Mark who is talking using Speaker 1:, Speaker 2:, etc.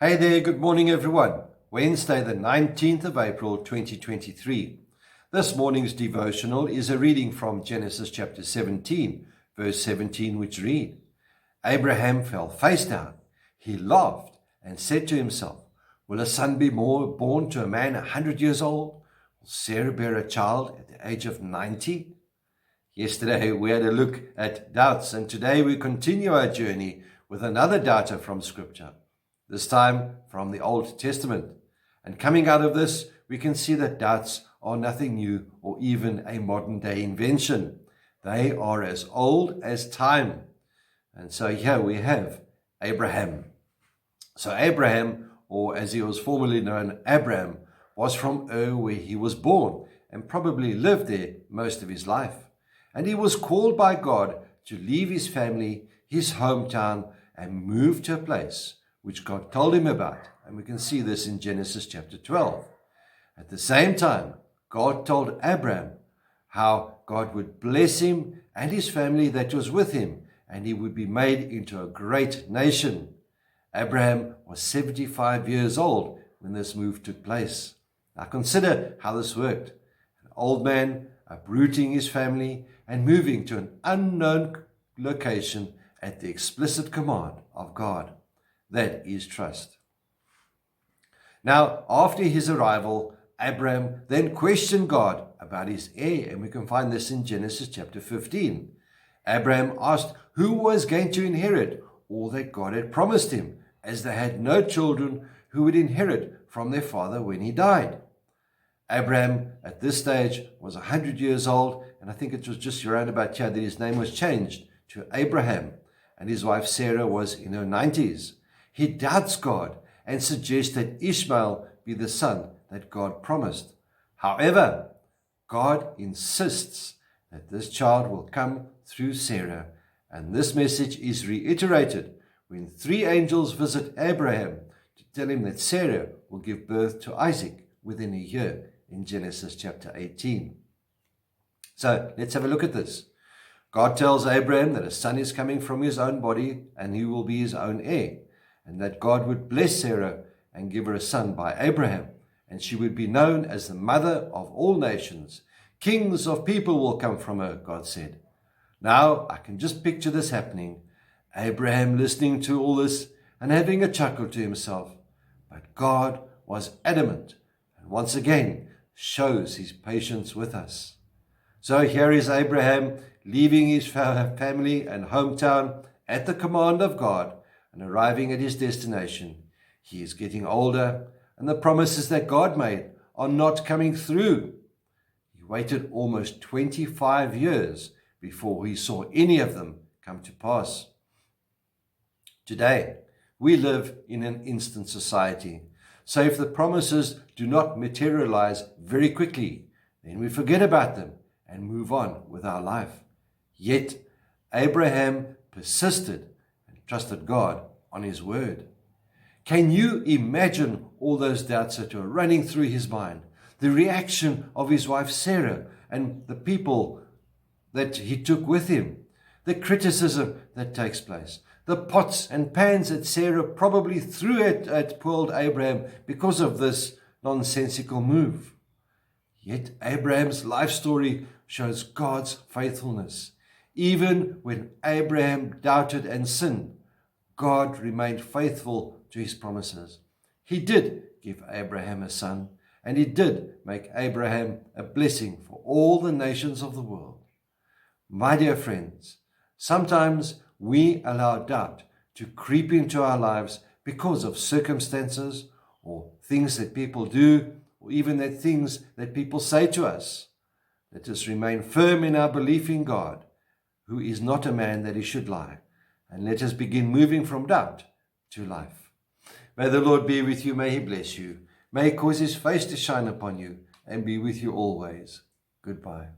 Speaker 1: Hey there, good morning everyone. Wednesday the 19th of April 2023. This morning's devotional is a reading from Genesis chapter 17, verse 17, which read, Abraham fell face down. He laughed and said to himself, will a son be born to a man 100 years old? Will Sarah bear a child at the age of 90? Yesterday we had a look at doubts, and today we continue our journey with another doubter from Scripture. This time from the Old Testament. And coming out of this, we can see that doubts are nothing new or even a modern day invention. They are as old as time. And so here we have Abraham. So Abraham, or as he was formerly known, Abram, was from Ur where he was born and probably lived there most of his life. And he was called by God to leave his family, his hometown, and move to a place which God told him about. And we can see this in Genesis chapter 12. At the same time, God told Abram how God would bless him and his family that was with him, and he would be made into a great nation. Abraham was 75 years old when this move took place. Now consider how this worked. An old man uprooting his family and moving to an unknown location at the explicit command of God. That is trust. Now, after his arrival, Abram then questioned God about his heir, and we can find this in Genesis chapter 15. Abram asked who was going to inherit all that God had promised him, as they had no children who would inherit from their father when he died. Abram, at this stage, was 100 years old, and I think it was just around about here that his name was changed to Abraham, and his wife Sarah was in her 90s. He doubts God and suggests that Ishmael be the son that God promised. However, God insists that this child will come through Sarah, and this message is reiterated when 3 angels visit Abraham to tell him that Sarah will give birth to Isaac within a year in Genesis chapter 18. So let's have a look at this. God tells Abraham that a son is coming from his own body and he will be his own heir, and that God would bless Sarah and give her a son by Abraham, and she would be known as the mother of all nations. Kings of people will come from her, God said. Now I can just picture this happening. Abraham listening to all this and having a chuckle to himself. But God was adamant, and once again shows his patience with us. So here is Abraham leaving his family and hometown at the command of God, and arriving at his destination. He is getting older, and the promises that God made are not coming through. He waited almost 25 years before he saw any of them come to pass. Today, we live in an instant society. So if the promises do not materialize very quickly, then we forget about them and move on with our life. Yet, Abraham persisted trusted God on his word. Can you imagine all those doubts that were running through his mind? The reaction of his wife Sarah and the people that he took with him. The criticism that takes place. The pots and pans that Sarah probably threw at poor old Abraham because of this nonsensical move. Yet Abraham's life story shows God's faithfulness. Even when Abraham doubted and sinned, God remained faithful to his promises. He did give Abraham a son, and he did make Abraham a blessing for all the nations of the world. My dear friends, sometimes we allow doubt to creep into our lives because of circumstances or things that people do, or even the things that people say to us. Let us remain firm in our belief in God, who is not a man that he should lie, and let us begin moving from doubt to life. May the Lord be with you. May he bless you. May he cause his face to shine upon you and be with you always. Goodbye.